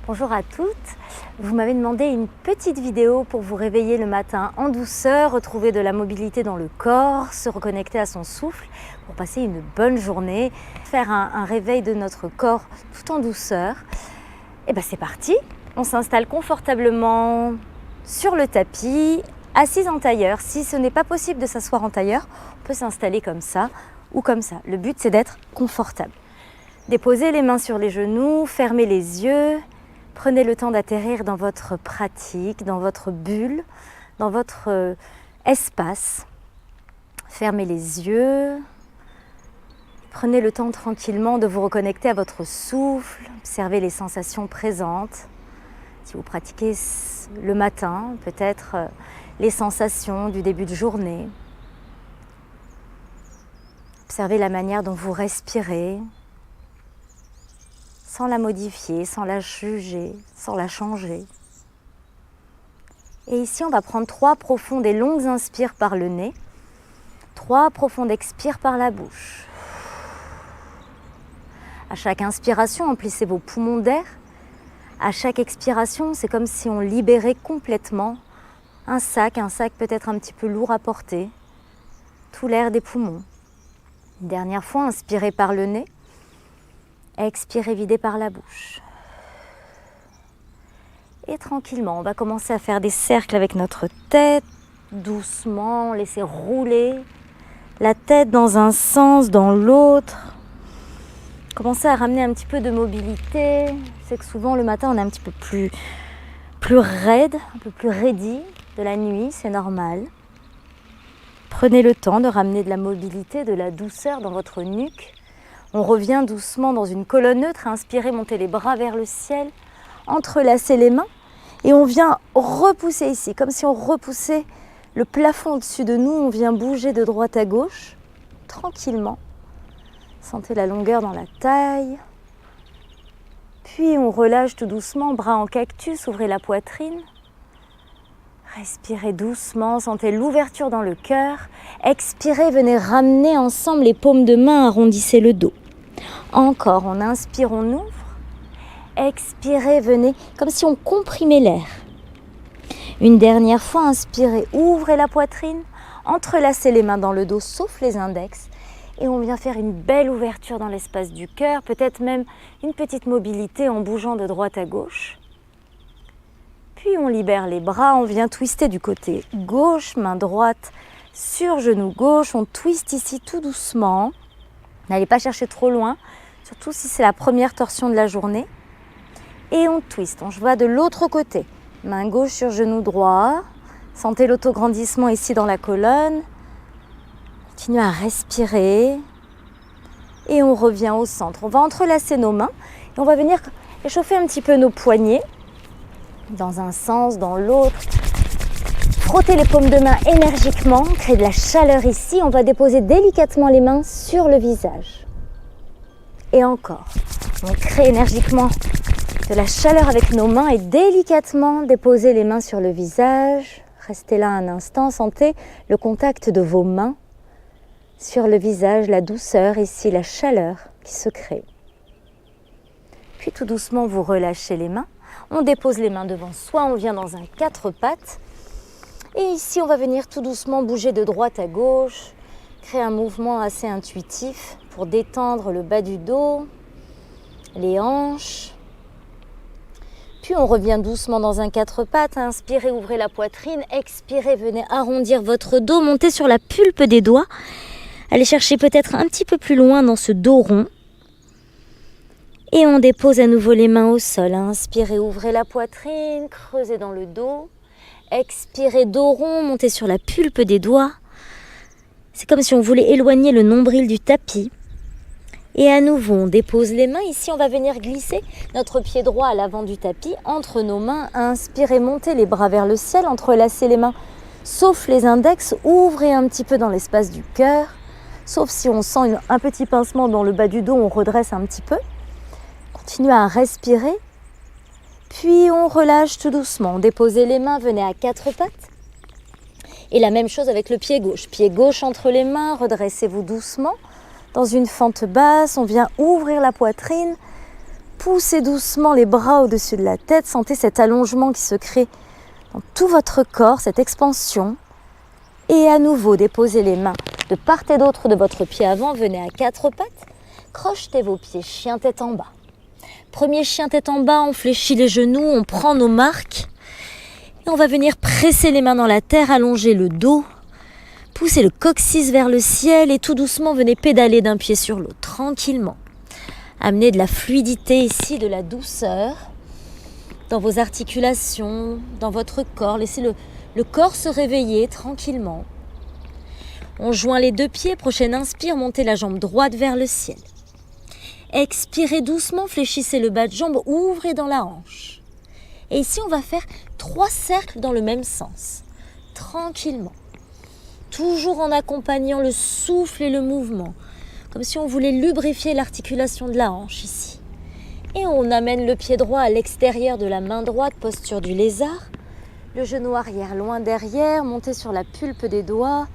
Bonjour à toutes, vous m'avez demandé une petite vidéo pour vous réveiller le matin en douceur, retrouver de la mobilité dans le corps, se reconnecter à son souffle pour passer une bonne journée, faire un réveil de notre corps tout en douceur. Et bien c'est parti, on s'installe confortablement sur le tapis, assise en tailleur. Si ce n'est pas possible de s'asseoir en tailleur, on peut s'installer comme ça ou comme ça. Le but c'est d'être confortable. Déposez les mains sur les genoux, fermez les yeux. Prenez le temps d'atterrir dans votre pratique, dans votre bulle, dans votre espace. Fermez les yeux. Prenez le temps tranquillement de vous reconnecter à votre souffle. Observez les sensations présentes. Si vous pratiquez le matin, peut-être les sensations du début de journée. Observez la manière dont vous respirez. Sans la modifier, sans la juger, sans la changer. Et ici, on va prendre 3 profondes et longues inspires par le nez, 3 profondes expires par la bouche. À chaque inspiration, emplissez vos poumons d'air. À chaque expiration, c'est comme si on libérait complètement un sac peut-être un petit peu lourd à porter, tout l'air des poumons. Une dernière fois, inspirez par le nez. Expirez, videz par la bouche. Et tranquillement, on va commencer à faire des cercles avec notre tête, doucement, laisser rouler la tête dans un sens, dans l'autre. Commencez à ramener un petit peu de mobilité. C'est que souvent le matin, on est un petit peu plus raide, un peu plus raidi de la nuit, c'est normal. Prenez le temps de ramener de la mobilité, de la douceur dans votre nuque. On revient doucement dans une colonne neutre, inspirez, montez les bras vers le ciel, entrelacez les mains et on vient repousser ici, comme si on repoussait le plafond au-dessus de nous, on vient bouger de droite à gauche, tranquillement. Sentez la longueur dans la taille. Puis on relâche tout doucement, bras en cactus, ouvrez la poitrine. Respirez doucement, sentez l'ouverture dans le cœur. Expirez, venez ramener ensemble les paumes de main, arrondissez le dos. Encore, on inspire, on ouvre. Expirez, venez, comme si on comprimait l'air. Une dernière fois, inspirez, ouvrez la poitrine, entrelacez les mains dans le dos, sauf les index. Et on vient faire une belle ouverture dans l'espace du cœur, peut-être même une petite mobilité en bougeant de droite à gauche. Puis on libère les bras, on vient twister du côté gauche, main droite sur genou gauche. On twiste ici tout doucement. N'allez pas chercher trop loin, surtout si c'est la première torsion de la journée. Et on twiste, on va de l'autre côté. Main gauche sur genou droit. Sentez l'autograndissement ici dans la colonne. Continuez à respirer. Et on revient au centre. On va entrelacer nos mains et on va venir échauffer un petit peu nos poignets. Dans un sens, dans l'autre. Frottez les paumes de main énergiquement, créez de la chaleur ici. On va déposer délicatement les mains sur le visage. Et encore, on crée énergiquement de la chaleur avec nos mains et délicatement déposer les mains sur le visage. Restez là un instant, sentez le contact de vos mains sur le visage, la douceur ici, la chaleur qui se crée. Puis tout doucement, vous relâchez les mains. On dépose les mains devant soi, on vient dans un 4 pattes. Et ici, on va venir tout doucement bouger de droite à gauche, créer un mouvement assez intuitif pour détendre le bas du dos, les hanches. Puis on revient doucement dans un 4 pattes, inspirez, ouvrez la poitrine, expirez, venez arrondir votre dos, montez sur la pulpe des doigts. Allez chercher peut-être un petit peu plus loin dans ce dos rond. Et on dépose à nouveau les mains au sol. Inspirez, ouvrez la poitrine, creusez dans le dos. Expirez, dos rond, montez sur la pulpe des doigts. C'est comme si on voulait éloigner le nombril du tapis. Et à nouveau, on dépose les mains. Ici, on va venir glisser notre pied droit à l'avant du tapis, entre nos mains. Inspirez, montez les bras vers le ciel, entrelacez les mains, sauf les index. Ouvrez un petit peu dans l'espace du cœur. Sauf si on sent un petit pincement dans le bas du dos, on redresse un petit peu. Continuez à respirer. Puis on relâche tout doucement. Déposez les mains, venez à 4 pattes. Et la même chose avec le pied gauche. Pied gauche entre les mains, redressez-vous doucement. Dans une fente basse, on vient ouvrir la poitrine. Poussez doucement les bras au-dessus de la tête. Sentez cet allongement qui se crée dans tout votre corps, cette expansion. Et à nouveau, déposez les mains de part et d'autre de votre pied avant. Venez à quatre pattes. Crochetez vos pieds, chien tête en bas. Premier chien tête en bas, on fléchit les genoux, on prend nos marques. Et on va venir presser les mains dans la terre, allonger le dos. Poussez le coccyx vers le ciel et tout doucement, venez pédaler d'un pied sur l'autre, tranquillement. Amenez de la fluidité ici, de la douceur dans vos articulations, dans votre corps. Laissez le corps se réveiller tranquillement. On joint les deux pieds. Prochaine inspire, montez la jambe droite vers le ciel. Expirez doucement, fléchissez le bas de jambe, ouvrez dans la hanche. Et ici, on va faire 3 cercles dans le même sens, tranquillement. Toujours en accompagnant le souffle et le mouvement, comme si on voulait lubrifier l'articulation de la hanche ici. Et on amène le pied droit à l'extérieur de la main droite, posture du lézard. Le genou arrière loin derrière, montez sur la pulpe des doigts.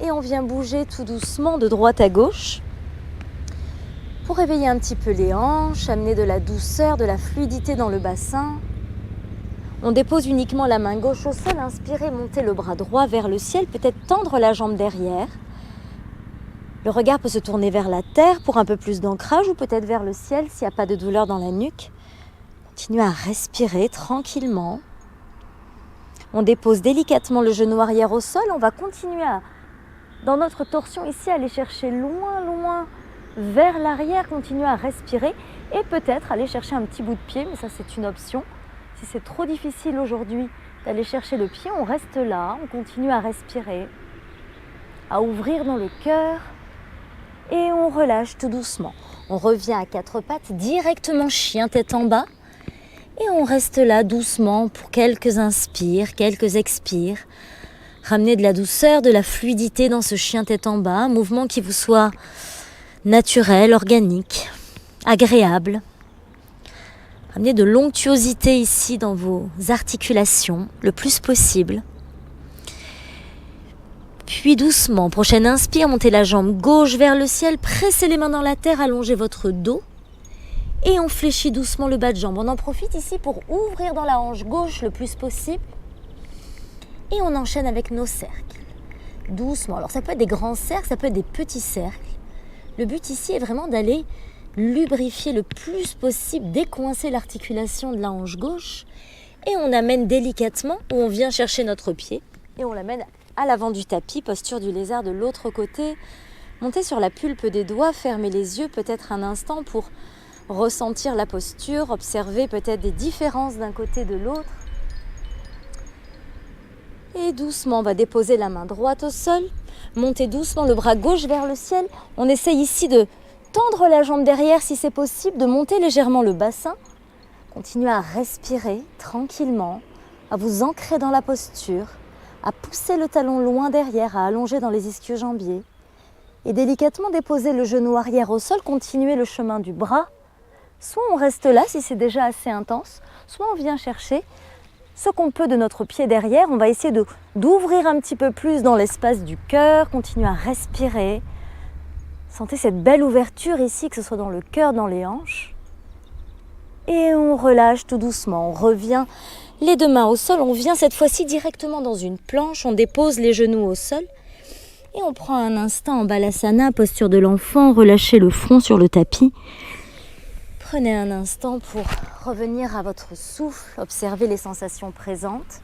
Et on vient bouger tout doucement de droite à gauche. Pour réveiller un petit peu les hanches, amener de la douceur, de la fluidité dans le bassin. On dépose uniquement la main gauche au sol, inspirez, montez le bras droit vers le ciel, peut-être tendre la jambe derrière. Le regard peut se tourner vers la terre pour un peu plus d'ancrage ou peut-être vers le ciel s'il n'y a pas de douleur dans la nuque. Continuez à respirer tranquillement. On dépose délicatement le genou arrière au sol, on va continuer dans notre torsion ici, aller chercher loin vers l'arrière, continuer à respirer et peut-être aller chercher un petit bout de pied, mais ça c'est une option. Si c'est trop difficile aujourd'hui d'aller chercher le pied, on reste là, on continue à respirer, à ouvrir dans le cœur et on relâche tout doucement. On revient à quatre pattes, directement chien tête en bas et on reste là doucement pour quelques inspires, quelques expires. Ramenez de la douceur, de la fluidité dans ce chien tête en bas, un mouvement qui vous soit naturel, organique, agréable. Ramenez de l'onctuosité ici dans vos articulations, le plus possible. Puis doucement, prochaine inspire, montez la jambe gauche vers le ciel, pressez les mains dans la terre, allongez votre dos. Et on fléchit doucement le bas de jambe. On en profite ici pour ouvrir dans la hanche gauche le plus possible. Et on enchaîne avec nos cercles. Doucement. Alors ça peut être des grands cercles, ça peut être des petits cercles. Le but ici est vraiment d'aller lubrifier le plus possible, décoincer l'articulation de la hanche gauche. Et on amène délicatement, où on vient chercher notre pied. Et on l'amène à l'avant du tapis, posture du lézard de l'autre côté. Montez sur la pulpe des doigts, fermez les yeux peut-être un instant pour ressentir la posture, observer peut-être des différences d'un côté et de l'autre. Et doucement, on va déposer la main droite au sol, monter doucement le bras gauche vers le ciel. On essaye ici de tendre la jambe derrière si c'est possible, de monter légèrement le bassin. Continuez à respirer tranquillement, à vous ancrer dans la posture, à pousser le talon loin derrière, à allonger dans les ischio-jambiers. Et délicatement déposer le genou arrière au sol, continuer le chemin du bras. Soit on reste là si c'est déjà assez intense, soit on vient chercher ce qu'on peut de notre pied derrière. On va essayer d'ouvrir un petit peu plus dans l'espace du cœur, continuer à respirer. Sentez cette belle ouverture ici, que ce soit dans le cœur, dans les hanches. Et on relâche tout doucement, on revient les deux mains au sol. On vient cette fois-ci directement dans une planche, on dépose les genoux au sol. Et on prend un instant en balasana, posture de l'enfant, relâchez le front sur le tapis. Prenez un instant pour revenir à votre souffle, observer les sensations présentes.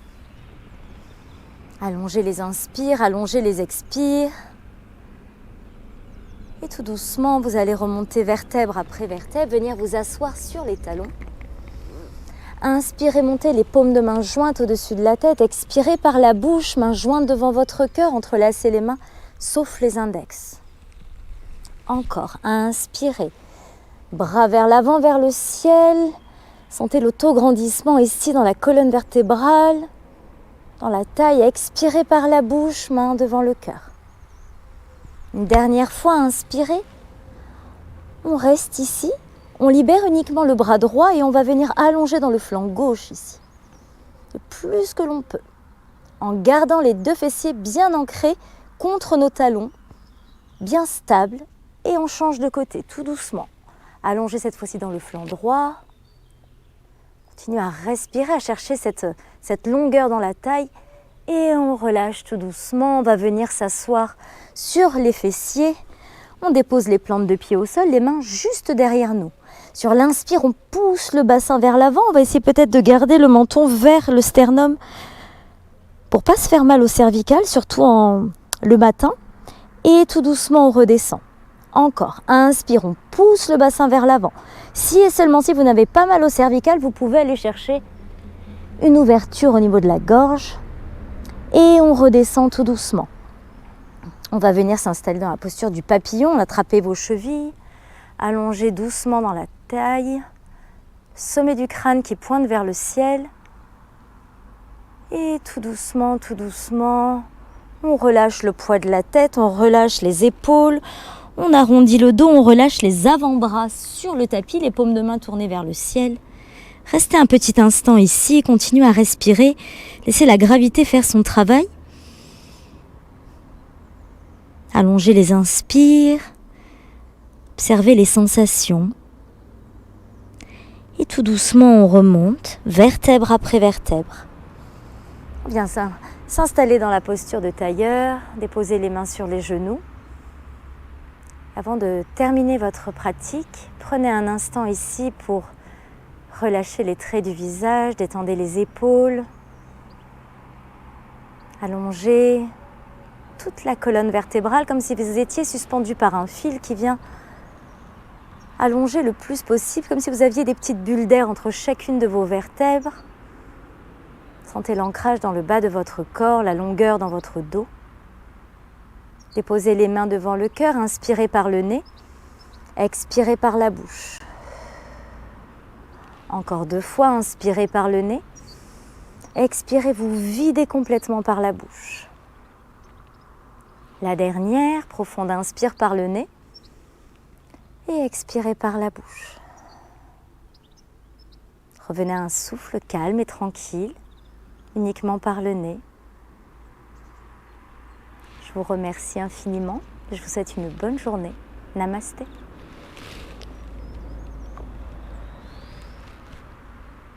Allongez les inspires, allongez les expires. Et tout doucement, vous allez remonter vertèbre après vertèbre, venir vous asseoir sur les talons. Inspirez, montez les paumes de main jointes au-dessus de la tête. Expirez par la bouche, main jointe devant votre cœur, entrelacez les mains, sauf les index. Encore, inspirez. Bras vers l'avant, vers le ciel. Sentez l'autograndissement ici dans la colonne vertébrale, dans la taille. Expirez par la bouche, main devant le cœur. Une dernière fois, inspirez. On reste ici. On libère uniquement le bras droit et on va venir allonger dans le flanc gauche ici. Le plus que l'on peut. En gardant les deux fessiers bien ancrés contre nos talons, bien stables. Et on change de côté tout doucement. Allongez cette fois-ci dans le flanc droit. Continuez à respirer, à chercher cette longueur dans la taille. Et on relâche tout doucement. On va venir s'asseoir sur les fessiers. On dépose les plantes de pied au sol, les mains juste derrière nous. Sur l'inspire, on pousse le bassin vers l'avant. On va essayer peut-être de garder le menton vers le sternum pour pas se faire mal au cervical, surtout le matin. Et tout doucement, on redescend. Encore, inspire, on pousse le bassin vers l'avant. Si et seulement si vous n'avez pas mal au cervical, vous pouvez aller chercher une ouverture au niveau de la gorge. Et on redescend tout doucement. On va venir s'installer dans la posture du papillon, attraper vos chevilles, allonger doucement dans la taille, sommet du crâne qui pointe vers le ciel. Et tout doucement, on relâche le poids de la tête, on relâche les épaules, on arrondit le dos, on relâche les avant-bras sur le tapis, les paumes de main tournées vers le ciel. Restez un petit instant ici, continuez à respirer, laissez la gravité faire son travail. Allongez les inspires, observez les sensations. Et tout doucement, on remonte, vertèbre après vertèbre. On vient s'installer dans la posture de tailleur, déposer les mains sur les genoux. Avant de terminer votre pratique, prenez un instant ici pour relâcher les traits du visage, détendez les épaules, allongez toute la colonne vertébrale comme si vous étiez suspendu par un fil qui vient allonger le plus possible, comme si vous aviez des petites bulles d'air entre chacune de vos vertèbres. Sentez l'ancrage dans le bas de votre corps, la longueur dans votre dos. Déposez les mains devant le cœur, inspirez par le nez, expirez par la bouche. Encore 2 fois, inspirez par le nez, expirez, vous videz complètement par la bouche. La dernière, profonde inspire par le nez et expirez par la bouche. Revenez à un souffle calme et tranquille, uniquement par le nez. Je vous remercie infiniment. Je vous souhaite une bonne journée. Namasté.